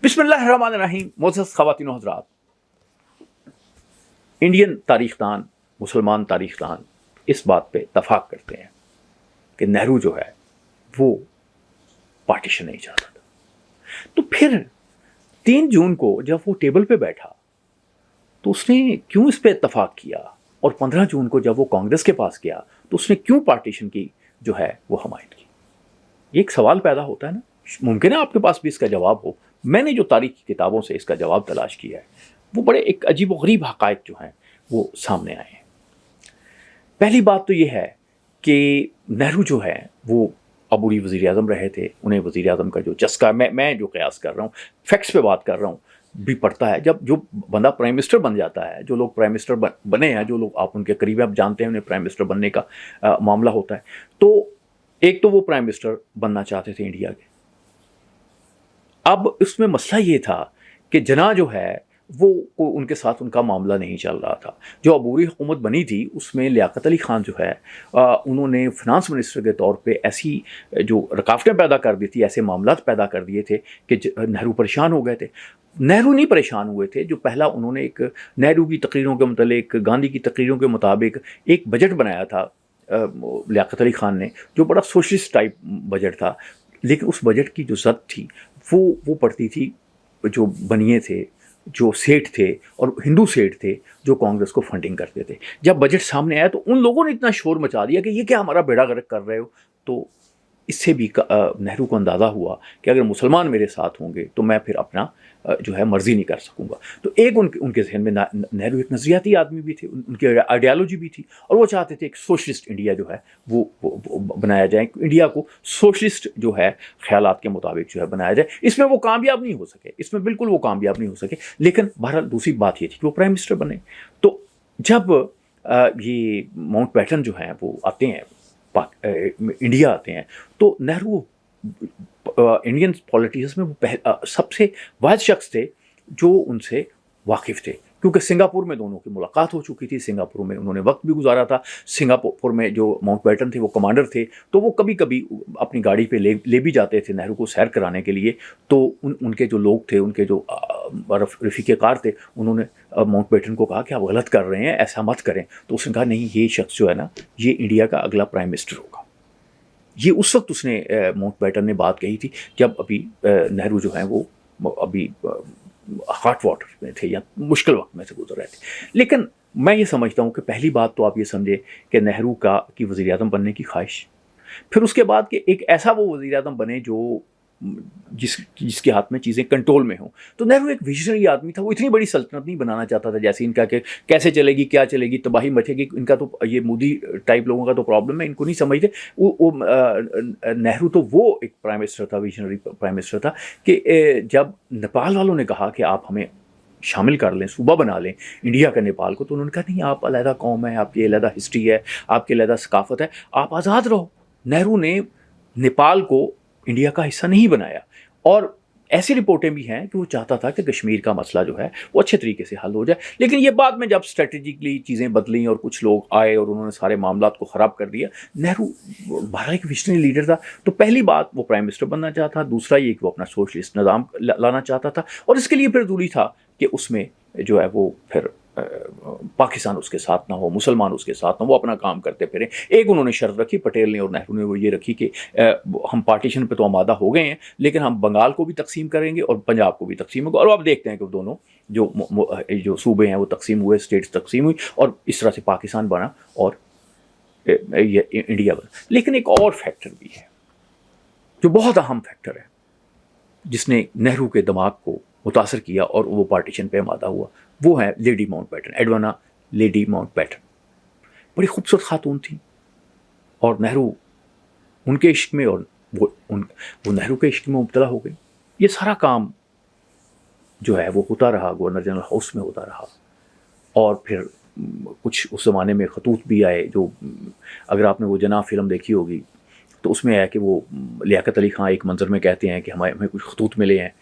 बिस्मिल्लाहिर्रहमानिर्रहीम। मोअज़्ज़ज़ ख़वातीन व हज़रात, इंडियन तारीख़दान, मुसलमान तारीख़दान इस बात पे इत्तफ़ाक़ करते हैं कि नेहरू जो है वो पार्टीशन नहीं चाहता था। तो फिर 3 जून को जब वो टेबल पे बैठा तो उसने क्यों इस पे इत्तफ़ाक़ किया, और 15 जून को जब वो कांग्रेस के पास गया तो उसने क्यों पार्टीशन की जो है वो हमायत की। ये एक सवाल पैदा होता है ना, मुमकिन है आपके पास भी इसका जवाब हो। मैंने जो तारीख़ की किताबों से इसका जवाब तलाश किया है वो बड़े एक अजीब व गरीब हक़ाइक़ जो हैं वो सामने आए हैं। पहली बात तो ये है कि नेहरू जो है वो अबूरी वज़ीर आज़म रहे थे। उन्हें वज़ीर आज़म का जो चस्का, मैं जो क़यास कर रहा हूँ, फैक्ट्स पे बात कर रहा हूँ, भी पड़ता है। जब जो बंदा प्राइम मिनिस्टर बन जाता है, जो लोग प्राइम मिनिस्टर बने हैं, जो लोग आप उनके करीब आप जानते हैं, उन्हें प्राइम मिनिस्टर बनने का मामला होता है, तो एक तो वो प्राइम मिनिस्टर बनना चाहते थे इंडिया के। अब इसमें मसला ये था कि जना जो है वो उनके साथ उनका मामला नहीं चल रहा था। जो अबूरी हुकूमत बनी थी उसमें लियाकत अली ख़ान जो है उन्होंने फिनांस मिनिस्टर के तौर पे ऐसी जो रुकावटें पैदा कर दी थी, ऐसे मामलात पैदा कर दिए थे कि नेहरू परेशान हो गए थे। नेहरू नहीं परेशान हुए थे। जो पहला उन्होंने एक नेहरू की तकरीरों के मुताबिक, गांधी की तकरीरों के मुताबिक एक बजट बनाया था लियाकत अली ख़ान ने, जो बड़ा सोशलिस्ट टाइप बजट था। लेकिन उस बजट की जो ज़द थी वो पड़ती थी जो बनिए थे, जो सेठ थे और हिंदू सेठ थे जो कांग्रेस को फंडिंग करते थे। जब बजट सामने आया तो उन लोगों ने इतना शोर मचा दिया कि ये क्या हमारा बेड़ा गर्क कर रहे हो। तो इससे भी नेहरू को अंदाज़ा हुआ कि अगर मुसलमान मेरे साथ होंगे तो मैं फिर अपना जो है मर्ज़ी नहीं कर सकूँगा। तो एक उनके जहन में नेहरू एक नज़रियाती आदमी भी थे, उनकी आइडियालॉजी भी थी, और वो चाहते थे एक सोशलिस्ट इंडिया जो है वो बनाया जाए, इंडिया को सोशलिस्ट जो है ख्यालात के मुताबिक जो है बनाया जाए। इसमें वो कामयाब नहीं हो सके, इसमें बिल्कुल वो कामयाब नहीं हो सके। लेकिन बहरहाल दूसरी बात ये थी कि वो प्राइम मिनिस्टर बने। तो जब ये माउंटबेटन जो हैं वो आते हैं, इंडिया आते हैं, तो नेहरू इंडियन पॉलिटिक्स में वो सबसे वाहिद शख्स थे जो उनसे वाकिफ़ थे, क्योंकि सिंगापुर में दोनों की मुलाकात हो चुकी थी। सिंगापुर में उन्होंने वक्त भी गुजारा था। सिंगापुर में जो माउंटबेटन थे वो कमांडर थे, तो वो कभी कभी अपनी गाड़ी पे ले भी जाते थे नेहरू को सैर कराने के लिए। तो उनके जो लोग थे, उनके जो रफ़ीक़े कार थे, उन्होंने माउंटबेटन को कहा कि आप गलत कर रहे हैं, ऐसा मत करें। तो उसने कहा नहीं, ये शख्स जो है ना, ये इंडिया का अगला प्राइम मिनिस्टर होगा। ये उस वक्त उसने माउंटबेटन ने बात कही थी जब अभी नेहरू जो हैं वो अभी हॉट वाटर में थे या मुश्किल वक्त में से गुजर रहे थे। लेकिन मैं ये समझता हूँ कि पहली बात तो आप ये समझे कि नेहरू की वज़ीर आज़म बनने की ख्वाहिश, फिर उसके बाद कि एक ऐसा वो वज़ीर आज़म बने जो जिसके हाथ में चीज़ें कंट्रोल में हों। तो नेहरू एक विजनरी आदमी था। वो इतनी बड़ी सल्तनत नहीं बनाना चाहता था जैसे इनका कि कैसे चलेगी, क्या चलेगी, तबाही मचेगी। इनका तो ये मोदी टाइप लोगों का तो प्रॉब्लम है, इनको नहीं समझते। नेहरू तो वो एक प्राइम मिनिस्टर था, विजनरी प्राइम मिनिस्टर था कि जब नेपाल वालों ने कहा कि आप हमें शामिल कर लें, सूबा बना लें इंडिया का नेपाल को, तो उन्होंने कहा नहीं, आप अलहदा कौम है, आपकी अलहदा हिस्ट्री है, आपकी अलहदा सकाफत है, आप आज़ाद रहो। नेहरू ने नेपाल को इंडिया का हिस्सा नहीं बनाया, और ऐसी रिपोर्टें भी हैं कि वो चाहता था कि कश्मीर का मसला जो है वो अच्छे तरीके से हल हो जाए। लेकिन ये बाद में जब स्ट्रेटेजिकली चीज़ें बदली और कुछ लोग आए और उन्होंने सारे मामलात को ख़राब कर दिया। नेहरू भारत एक विजनरी लीडर था। तो पहली बात, वो प्राइम मिनिस्टर बनना चाहता था। दूसरा ये कि वो अपना सोशलिस्ट निज़ाम लाना चाहता था, और इसके लिए फिर ज़रूरी था कि उसमें जो है वो फिर पाकिस्तान उसके साथ ना हो, मुसलमान उसके साथ ना, वो अपना काम करते फिरें। एक उन्होंने शर्त रखी, पटेल ने और नेहरू ने, वो ये रखी कि हम पार्टीशन पे तो आमादा हो गए हैं, लेकिन हम बंगाल को भी तकसीम करेंगे और पंजाब को भी तकसीम होगा। और आप देखते हैं कि दोनों जो सूबे हैं वो तकसीम हुए, स्टेट्स तकसीम हुई, और इस तरह से पाकिस्तान बना और ये इंडिया बना। लेकिन एक और फैक्टर भी है जो बहुत अहम फैक्टर है, जिसने नेहरू के दिमाग को मुतासर किया और वो पार्टीशन पे आमादा हुआ। वो है लेडी माउंटबेटन, एडवाना लेडी माउंटबेटन। बड़ी खूबसूरत खातून थी, और नेहरू उनके इश्क में, और वो नेहरू के इश्क में मुब्तला हो गई। ये सारा काम जो है वो होता रहा, गवर्नर जनरल हाउस में होता रहा। और फिर कुछ उस ज़माने में खतूत भी आए, जो अगर आपने वो जना फिल्म देखी होगी तो उसमें आया कि वो लियाकत अली ख़ान एक मंजर में कहते हैं कि हमें कुछ खतूत मिले हैं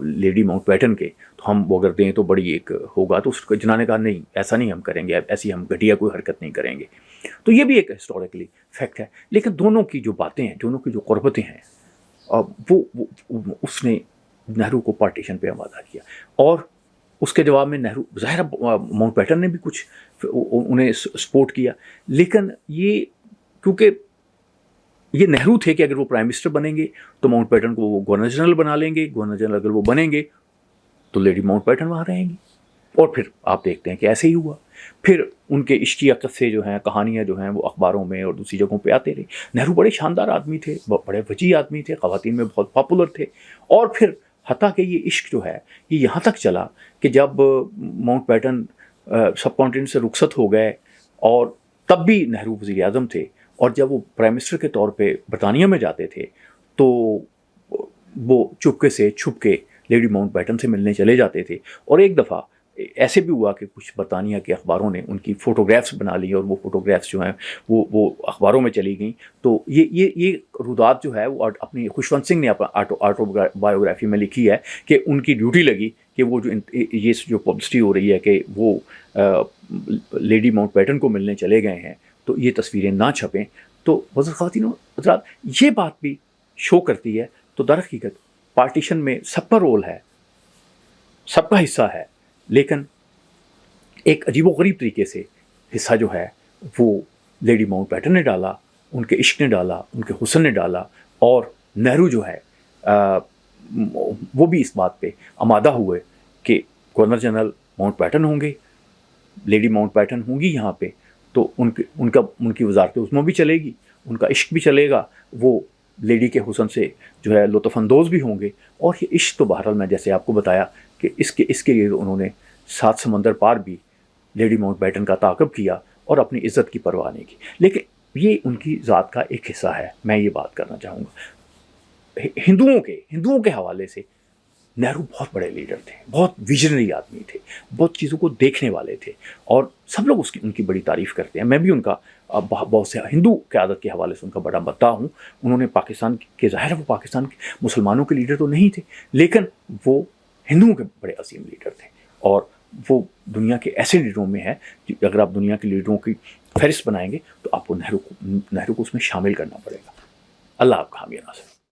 लेडी माउंटबेटन के, तो हम वो अगर दें तो बड़ी एक होगा। तो उसको जना ने कहा नहीं, ऐसा नहीं हम करेंगे, ऐसी हम घटिया कोई हरकत नहीं करेंगे। तो ये भी एक हिस्टोरिकली फैक्ट है। लेकिन दोनों की जो बातें हैं, दोनों की जो क़ुर्बतें हैं, वो उसने نہرو کو پارٹیشن پہ آمادہ کیا، اور اس کے جواب میں نہرو ظاہر ماؤنٹ بیٹن نے بھی کچھ انہیں سپورٹ کیا، لیکن یہ کیونکہ یہ نہرو تھے کہ اگر وہ پرائم منسٹر بنیں گے تو ماؤنٹ بیٹن کو وہ گورنر جنرل بنا لیں گے، گورنر جنرل اگر وہ بنیں گے تو لیڈی ماؤنٹ بیٹن وہاں رہیں گی، اور پھر آپ دیکھتے ہیں کہ ایسے ہی ہوا۔ پھر ان کے عشقی قصے جو ہیں، کہانیاں جو ہیں، وہ اخباروں میں اور دوسری جگہوں پہ آتے رہے۔ نہرو بڑے شاندار آدمی تھے، بڑے وجیح آدمی تھے، خواتین میں بہت پاپولر تھے، اور پھر حتیٰ کہ یہ عشق جو ہے یہ یہاں تک چلا کہ جب ماؤنٹ بیٹن سب کانٹیننٹ سے رخصت ہو گئے، اور تب بھی نہرو وزیر اعظم تھے، اور جب وہ پرائم منسٹر کے طور پہ برطانیہ میں جاتے تھے تو وہ چپکے سے چھپ کے لیڈی ماؤنٹ بیٹن سے ملنے چلے جاتے تھے، اور ایک دفعہ ایسے بھی ہوا کہ کچھ برطانیہ کے اخباروں نے ان کی فوٹوگرافس بنا لی، اور وہ فوٹوگرافس جو ہیں وہ اخباروں میں چلی گئیں۔ تو یہ رودات جو ہے وہ اپنی خوشونت سنگھ نے اپنا آٹو بایوگرافی میں لکھی ہے کہ ان کی ڈیوٹی لگی کہ وہ جو پبلسٹی ہو رہی ہے کہ وہ لیڈی ماؤنٹ بیٹن کو ملنے چلے گئے ہیں، تو یہ تصویریں نہ چھپیں۔ تو خواتین و حضرات، یہ بات بھی شو کرتی ہے، تو در حقیقت پارٹیشن میں سب کا رول ہے، سب کا حصہ ہے، لیکن ایک عجیب و غریب طریقے سے حصہ جو ہے وہ لیڈی ماؤنٹ بیٹن نے ڈالا، ان کے عشق نے ڈالا، ان کے حسن نے ڈالا، اور نہرو جو ہے وہ بھی اس بات پہ آمادہ ہوئے کہ گورنر جنرل ماؤنٹ بیٹن ہوں گے، لیڈی ماؤنٹ بیٹن ہوں گی یہاں پہ، تو ان کی وزارت عظمیٰ بھی چلے گی، ان کا عشق بھی چلے گا، وہ لیڈی کے حسن سے جو ہے لطف اندوز بھی ہوں گے، اور یہ عشق تو بہرحال میں جیسے آپ کو بتایا کہ اس کے لیے انہوں نے 7 سمندر پار بھی لیڈی ماؤنٹ بیٹن کا تعاقب کیا اور اپنی عزت کی پرواہ نہیں کی۔ لیکن یہ ان کی ذات کا ایک حصہ ہے۔ میں یہ بات کرنا چاہوں گا ہندوؤں کے حوالے سے نہرو بہت بڑے لیڈر تھے، بہت ویژنری آدمی تھے، بہت چیزوں کو دیکھنے والے تھے، اور سب لوگ ان کی بڑی تعریف کرتے ہیں۔ میں بھی ان کا بہت سے ہندو قیادت کے حوالے سے ان کا بڑا مداح ہوں۔ انہوں نے پاکستان کے، ظاہر ہے وہ پاکستان کے مسلمانوں کے لیڈر تو نہیں تھے، لیکن وہ ہندوؤں کے بڑے عظیم لیڈر تھے، اور وہ دنیا کے ایسے لیڈروں میں ہے کہ اگر آپ دنیا کے لیڈروں کی فہرست بنائیں گے تو آپ کو نہرو کو اس میں شامل کرنا پڑے گا۔ اللہ آپ کا حامی ناصر۔